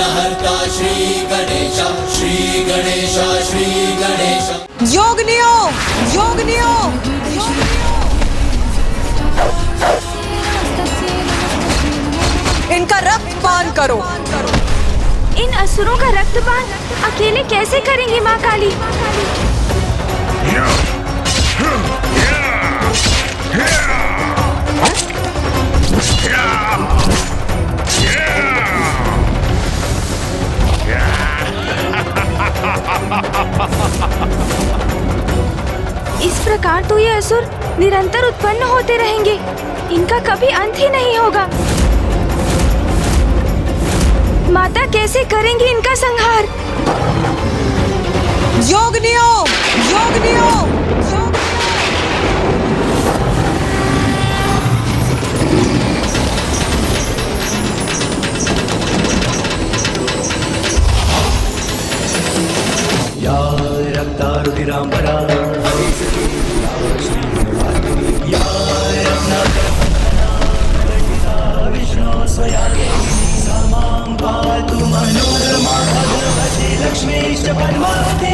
विघ्नहर्ता श्री गणेश, श्री गणेश, श्री गणेश। योगिनियों, योगिनियों, इनका रक्त पान करो। इन असुरों का रक्तपान अकेले कैसे करेंगी माँ काली? इस प्रकार तो ये असुर निरंतर उत्पन्न होते रहेंगे, इनका कभी अंत ही नहीं होगा। माता कैसे करेंगी इनका संहार? योगिनियों, योगिनियों, या रक्तारुधिरांबरा विष्णु स्वयागे समां पातु मनोरमा भगवती लक्ष्मीश्च पद्मावती।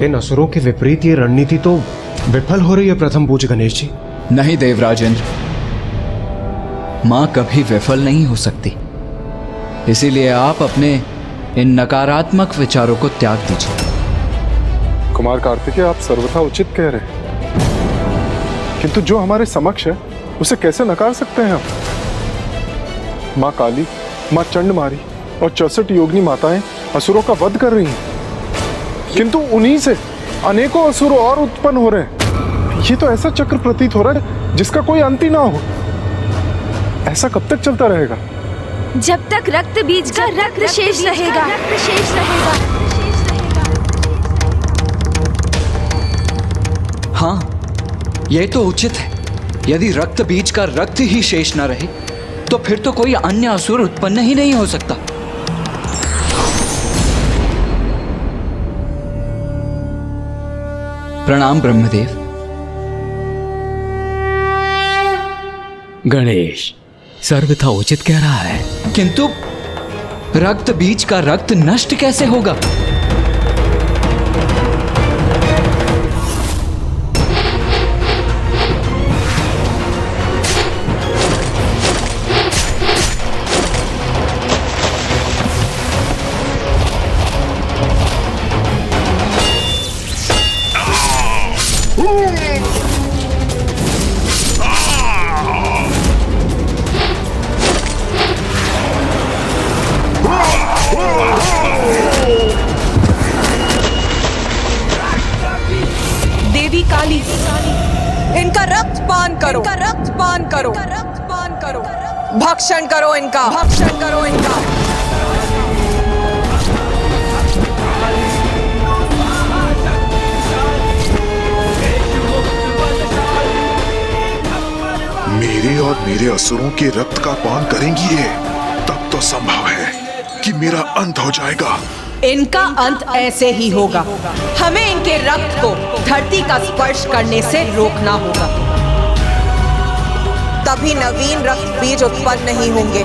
इन असुरों के विपरीत ये रणनीति तो विफल हो रही है प्रथम पूज्य गणेश जी। नहीं देवराजेंद्र, मां कभी विफल नहीं हो सकती, इसीलिए आप अपने इन नकारात्मक विचारों को त्याग दीजिए। कुमार कार्तिकेय, आप सर्वथा उचित कह रहे हैं, किंतु जो हमारे समक्ष है उसे कैसे नकार सकते हैं हम? माँ काली, माँ चंडमारी और 64 योगिनी माताएं असुरों का वध कर रही हैं, किंतु उन्हीं से अनेकों असुर और उत्पन्न हो रहे हैं। ये तो ऐसा चक्र प्रतीत हो रहा है जिसका कोई अंत ही ना हो। ऐसा कब तक चलता रहेगा? जब तक रक्त बीज का रक्त शेष रहेगा। हाँ, यह तो उचित है। यदि रक्त बीज का रक्त ही शेष न रहे तो फिर तो कोई अन्य असुर उत्पन्न ही नहीं हो सकता। प्रणाम ब्रह्मदेव। गणेश सर्वथा उचित कह रहा है, किंतु रक्त बीज का रक्त नष्ट कैसे होगा? देवी काली, इनका रक्त पान करो, इनका रक्त पान करो, रक्त पान करो, भक्षण करो इनका, भक्षण करो इनका। मेरे और मेरे असुरों के रक्त का पान करेंगी ये, तब तो संभव है कि मेरा अंत हो जाएगा। इनका अंत ऐसे ही होगा। हमें इनके रक्त को धरती का स्पर्श करने से रोकना होगा, तभी नवीन रक्त बीज उत्पन्न नहीं होंगे।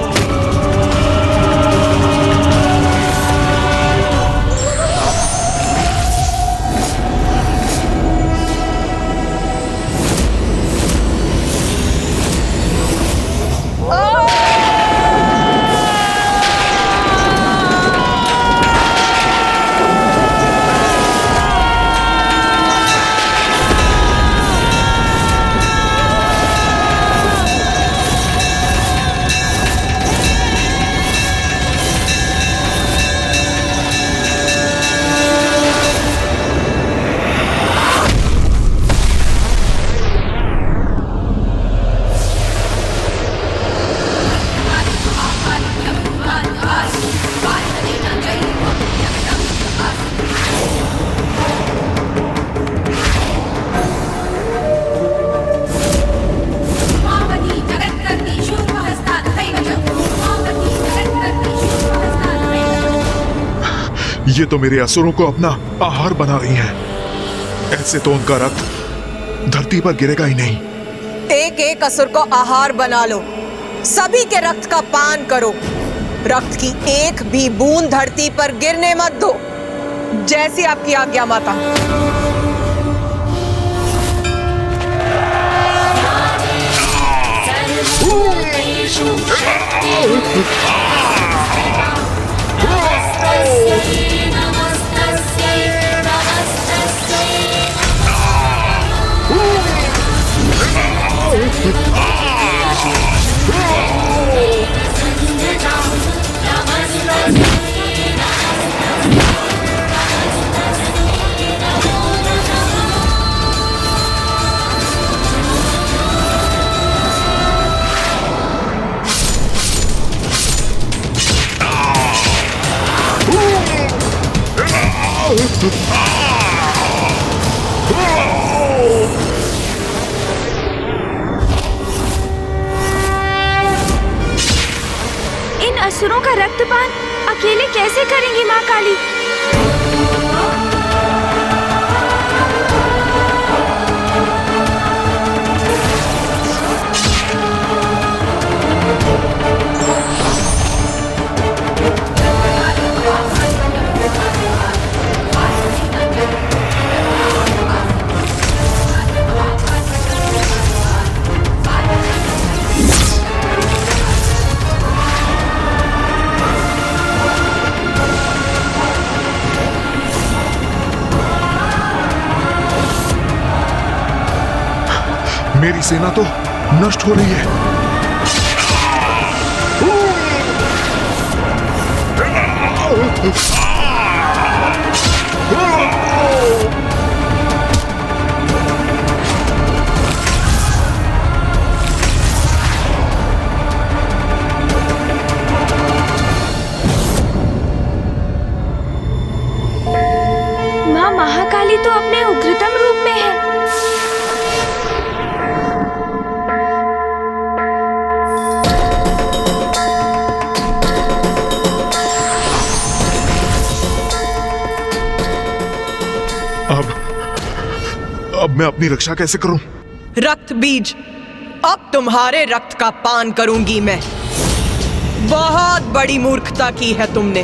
ये तो मेरे असुरों को अपना आहार बना रही है। ऐसे तो उनका रक्त धरती पर गिरेगा ही नहीं। एक एक असुर को आहार बना लो, सभी के रक्त का पान करो। रक्त की एक भी बूंद धरती पर गिरने मत दो। जैसी आपकी आज्ञा माता। इन असुरों का रक्तपान अकेले कैसे करेंगी माँ काली? मेरी सेना तो नष्ट हो रही है। माँ महाकाली तो अपने उग्रतम रूप में है। अब मैं अपनी रक्षा कैसे करूं? रक्त बीज, अब तुम्हारे रक्त का पान करूंगी मैं। बहुत बड़ी मूर्खता की है तुमने।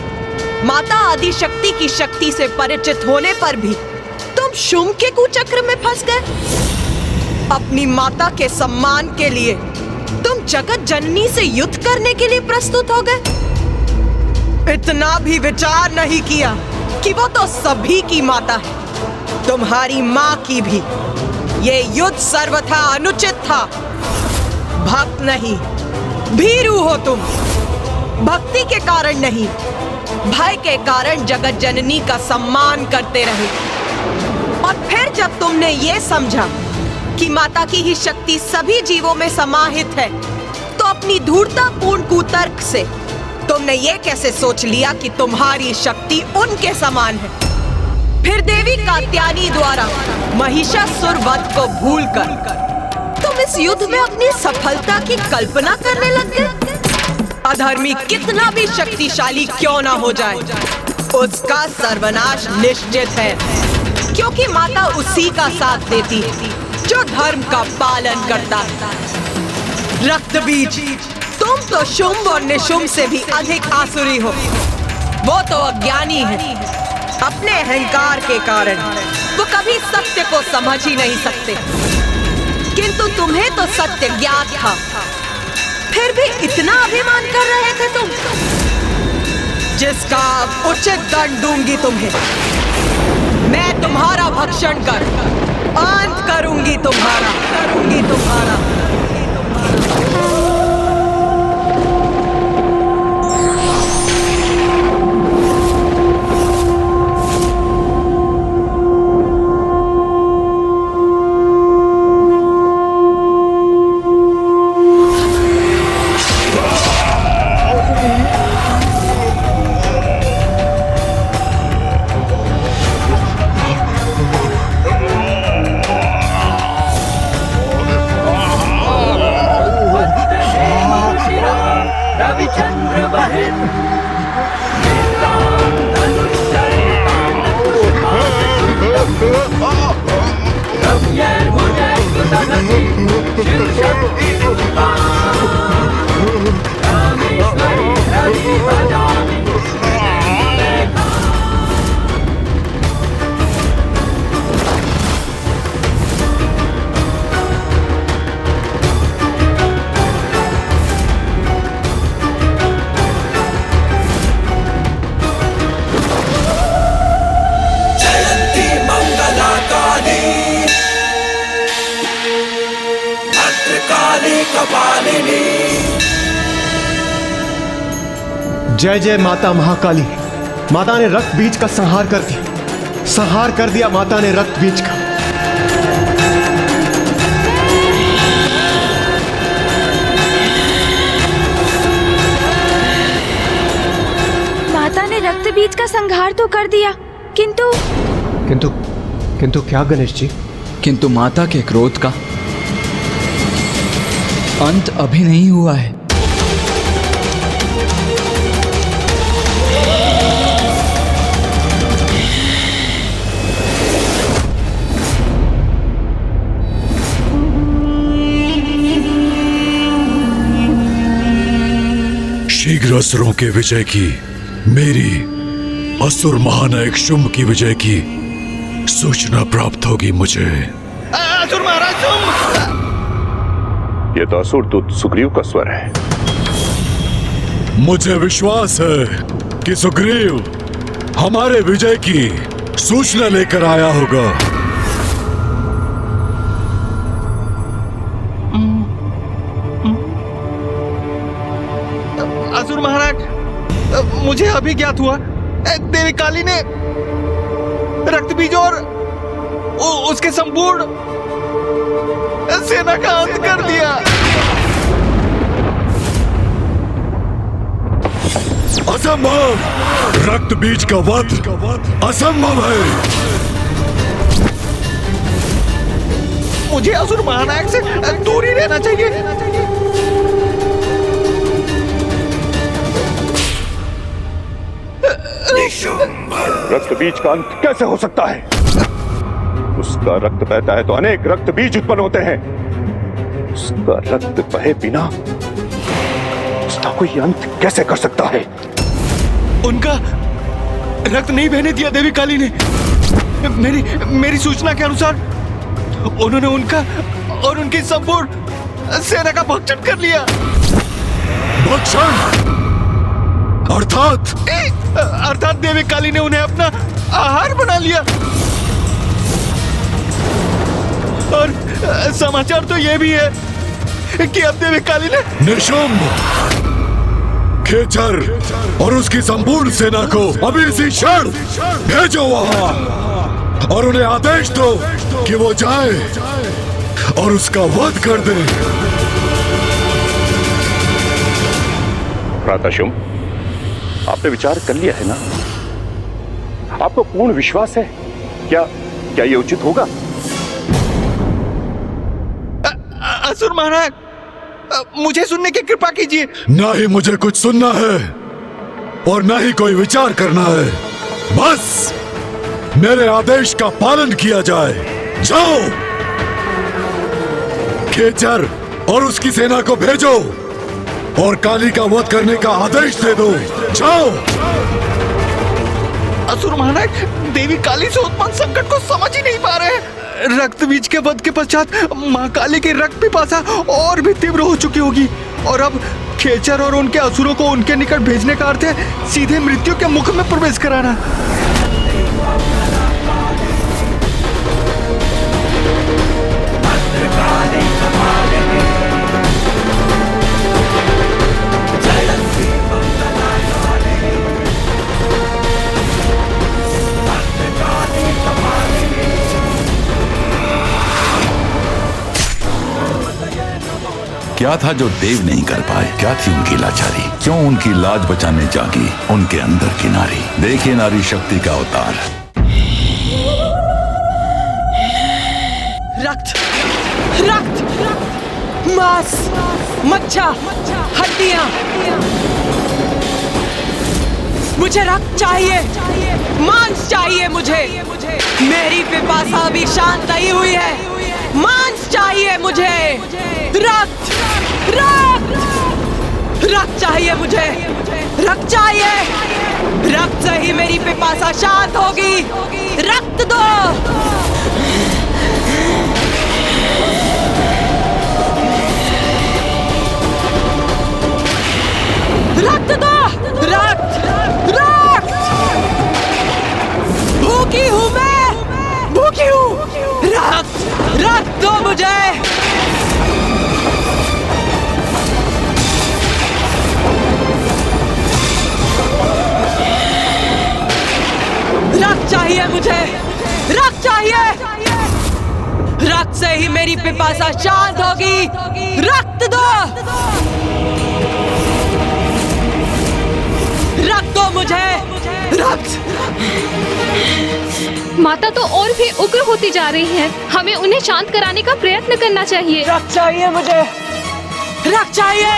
माता आदि शक्ति की शक्ति से परिचित होने पर भी तुम शुंभ के कुचक्र में फंस गए। अपनी माता के सम्मान के लिए तुम जगत जननी से युद्ध करने के लिए प्रस्तुत हो गए। इतना भी विचार नहीं किया कि वो तो सभी की माता है, तुम्हारी माँ की भी। ये युद्ध सर्वथा अनुचित था। भक्त नहीं, भीरू हो तुम। भक्ति के कारण नहीं, भय के कारण जगत जननी का सम्मान करते रहे। और फिर जब तुमने ये समझा कि माता की ही शक्ति सभी जीवों में समाहित है, तो अपनी धूर्ततापूर्ण कुतर्क से तुमने ये कैसे सोच लिया कि तुम्हारी शक्ति उनके समान है। फिर देवी कात्यायनी द्वारा महिषासुर वध को भूलकर तुम इस युद्ध में अपनी सफलता की कल्पना करने लग गए। अधर्मी कितना भी शक्तिशाली क्यों ना हो जाए, उसका सर्वनाश निश्चित है, क्योंकि माता उसी का साथ देती जो धर्म का पालन करता है। रक्त बीज, तुम तो शुंभ और निशुंभ से भी अधिक आसुरी हो। वो तो अज्ञानी है। अपने अहंकार के कारण वो कभी सत्य को समझ ही नहीं सकते। किंतु तुम्हें तो सत्य ज्ञात था, फिर भी इतना अभिमान कर रहे थे तुम, जिसका उचित दंड दूंगी तुम्हें। मैं तुम्हारा भक्षण कर अंत करूंगी तुम्हारा। रविचंद्र बहन धनुष जयन्ती मंगला काली भद्रकाली कपालिनी। जय जय माता महाकाली। माता ने रक्त बीज का संहार कर दिया, संहार कर दिया माता ने रक्त बीज का। माता ने रक्त बीज का संहार तो कर दिया, किंतु किंतु क्या गणेश जी? किंतु माता के क्रोध का अंत अभी नहीं हुआ है। शीघ्र असुरों के विजय की, मेरी असुर महानायक शुंभ की विजय की सूचना प्राप्त होगी मुझे। असुर महाराज शुंभ! ये तो असुर दूत सुग्रीव का स्वर है। मुझे विश्वास है कि सुग्रीव हमारे विजय की सूचना लेकर आया होगा। असुर महाराज, मुझे अभी ज्ञात हुआ देवी काली ने रक्त बीज और उसके संपूर्ण सेना का अंत कर दिया। असंभव! रक्त बीज का वध असंभव है। मुझे असुर महानायक से दूर ही रहना चाहिए। रक्त बीज का अंत कैसे हो सकता है? उसका रक्त बहता है तो अनेक रक्त बीज उत्पन्न होते हैं। उसका रक्त बहे बिना उसका कोई अंत कैसे कर सकता है? उनका रक्त नहीं बहने दिया देवी काली ने। मेरी सूचना के अनुसार उन्होंने उनका और उनकी संपूर्ण सेना का भक्षण कर लिया। भक्षण? अर्थात देवी काली ने उन्हें अपना आहार बना लिया। और समाचार तो यह भी है कि अब देवी काली ने निशुंभ, खेचर और उसकी संपूर्ण सेना को अभी इसी क्षण भेजो वहां और उन्हें आदेश दो कि वो जाए और उसका वध कर दे। भ्राता शुंभ, आपने विचार कर लिया है ना? आपको पूर्ण विश्वास है? क्या ये उचित होगा? असुर महाराज, मुझे सुनने की कृपा कीजिए। ना ही मुझे कुछ सुनना है और ना ही कोई विचार करना है। बस मेरे आदेश का पालन किया जाए। जाओ, खेचर और उसकी सेना को भेजो और काली का वध करने का आदेश दे दो। जाओ। असुर महाराज देवी काली से उत्पन्न संकट को समझ ही नहीं पा रहे हैं। रक्त बीज के वध के पश्चात मां काली की रक्त पिपासा और भी तीव्र हो चुकी होगी और अब खेचर और उनके असुरों को उनके निकट भेजने का अर्थ है सीधे मृत्यु के मुख में प्रवेश कराना। क्या था जो देव नहीं कर पाए? क्या थी उनकी लाचारी? क्यों उनकी लाज बचाने जागी उनके अंदर की नारी? देखिए नारी शक्ति का अवतार। रक्त, रक्त, मांस, मज्जा, हड्डियां। मुझे मुझे रक्त चाहिए, मांस चाहिए मुझे। मेरी पिपासा भी शांत नहीं हुई है। मांस चाहिए मुझे, रक्त, रक्त, रक्त चाहिए मुझे, रक्त चाहिए। रक्त से ही मेरी पिपासा शांत होगी। रक्त दो। रक्त दो, रक्त, रक्त। भूखी हूं मैं, भूखी हूं। रक्त, रक्त दो मुझे। रक्त चाहिए मुझे, रक्त चाहिए। रक्त से ही मेरी पिपासा शांत होगी। रक्त दो, रक्त दो मुझे, रक्त। माता तो और भी उग्र होती जा रही है। हमें उन्हें शांत कराने का प्रयत्न करना चाहिए। रक्त चाहिए मुझे, रक्त चाहिए।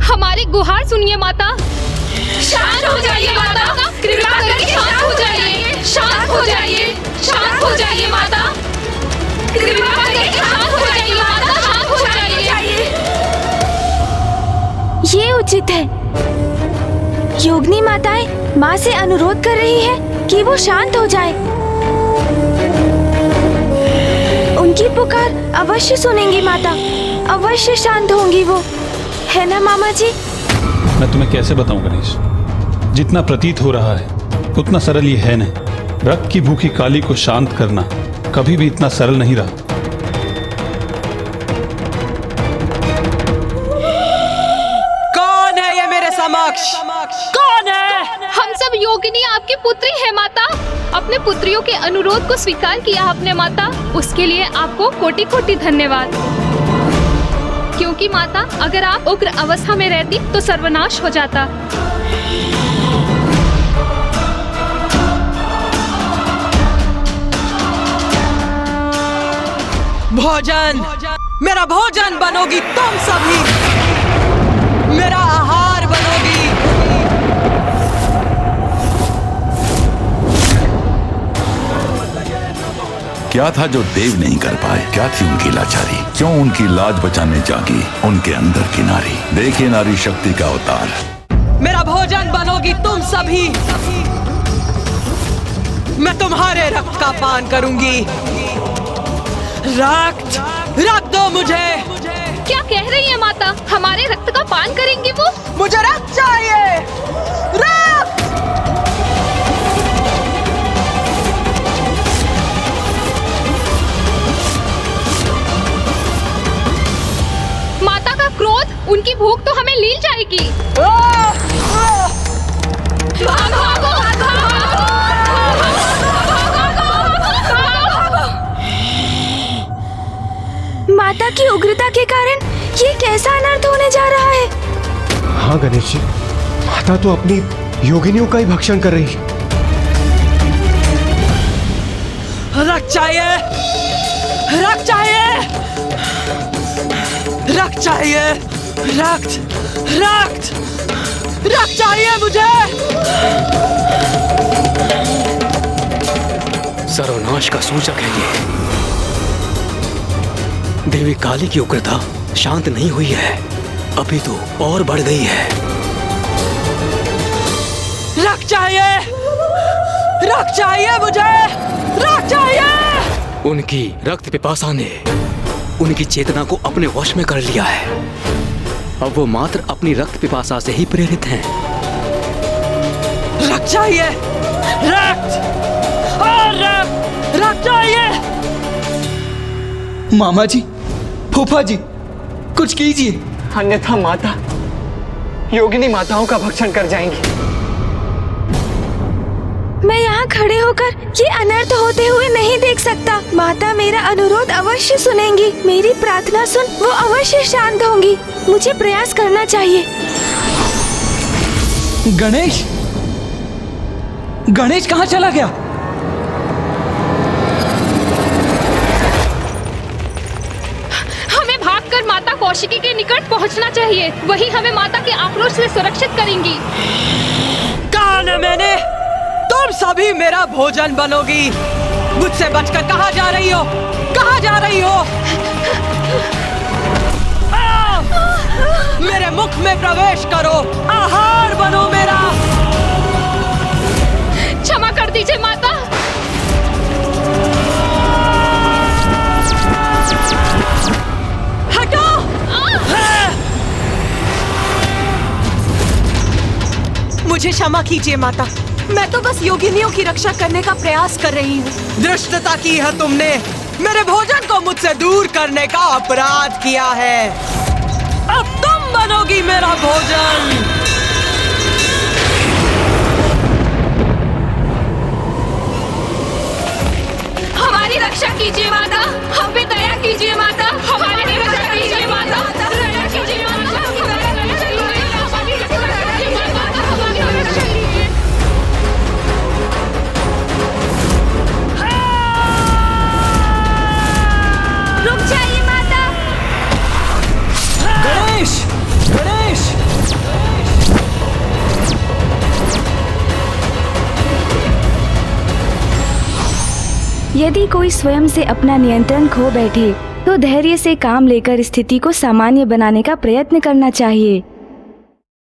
हमारी गुहार सुनिए माता। शांत हो जाइए माता, कृपा करके शांत हो जाइए, शांत हो जाइए, शांत हो जाइए माता, कृपा करके शांत हो जाइए माता, शांत हो जाइए। ये उचित है। योगिनी माताएं माँ से अनुरोध कर रही है कि वो शांत हो जाए। उनकी पुकार अवश्य सुनेंगी माता, अवश्य शांत होंगी वो, है ना मामा जी? मैं तुम्हें कैसे बताऊं गणेश, जितना प्रतीत हो रहा है उतना सरल ये है नहीं। रक्त की भूखी काली को शांत करना कभी भी इतना सरल नहीं रहा। कौन है ये मेरे समक्ष? कौन है? हम सब योगिनी आपकी पुत्री है माता। अपने पुत्रियों के अनुरोध को स्वीकार किया आपने माता, उसके लिए आपको कोटि कोटि धन्यवाद। क्योंकि माता, अगर आप उग्र अवस्था में रहती तो सर्वनाश हो जाता। भोजन, मेरा भोजन बनोगी तुम सभी, मेरा आहार बनोगी। क्या था जो देव नहीं कर पाए? क्या थी उनकी लाचारी? क्यों उनकी लाज बचाने जागी उनके अंदर की नारी? देखिए नारी शक्ति का अवतार। मेरा भोजन बनोगी तुम सभी। मैं तुम्हारे रक्त का पान करूंगी। रक्त, रक्त दो मुझे। क्या कह रही है माता? हमारे रक्त का पान करेंगी वो? मुझे रक्त चाहिए, रक्त। माता का क्रोध, उनकी भूख तो हमें लील जाएगी। माता की उग्रता के कारण ये कैसा अनर्थ होने जा रहा है? हाँ गणेश जी, माता तो अपनी योगिनियों का ही भक्षण कर रही है। रक्त चाहिए, रक्त चाहिए, रक्त चाहिए, रक्त, रक्त, रक्त चाहिए मुझे। सर्वनाश का सूचक है ये। देवी काली की उग्रता शांत नहीं हुई है, अभी तो और बढ़ गई है। रक्त चाहिए, रक्त चाहिए मुझे, रक्त चाहिए। उनकी रक्त पिपासा ने उनकी चेतना को अपने वश में कर लिया है। अब वो मात्र अपनी रक्त पिपासा से ही प्रेरित हैं। रक्त चाहिए, रक्त, और रक्त, रक्त चाहिए। मामा जी, फूफा जी, कुछ कीजिए, अन्यथा माता योगिनी माताओं का भक्षण कर जाएंगी। मैं यहाँ खड़े होकर ये अनर्थ होते हुए नहीं देख सकता। माता मेरा अनुरोध अवश्य सुनेंगी, मेरी प्रार्थना सुन वो अवश्य शांत होंगी। मुझे प्रयास करना चाहिए। गणेश, गणेश कहाँ चला गया? हमें भागकर माता को कौशिकी के निकट पहुंचना चाहिए। वही हमें माता के आक्रोश से सुरक्षित करेंगी। कहा न मैंने, तुम सभी मेरा भोजन बनोगी। मुझसे बचकर कहाँ जा रही हो? कहाँ जा रही हो? मेरे मुख में प्रवेश करो, आहार बनो मेरा। क्षमा कर दीजिए माता। हटो! मुझे क्षमा कीजिए माता, मैं तो बस योगिनियों की रक्षा करने का प्रयास कर रही हूँ। धृष्टता की है तुमने, मेरे भोजन को मुझसे दूर करने का अपराध किया है। अब तुम बनोगी मेरा भोजन। हमारी रक्षा कीजिए माता, हम पे दया कीजिए माता, हमारी रक्षा कीजिए माता, दया कीजिए माता, हमारी रक्षा कीजिए। रुक जाइए माता। गणेश! गणेश! यदि कोई स्वयं से अपना नियंत्रण खो बैठे तो धैर्य से काम लेकर स्थिति को सामान्य बनाने का प्रयत्न करना चाहिए।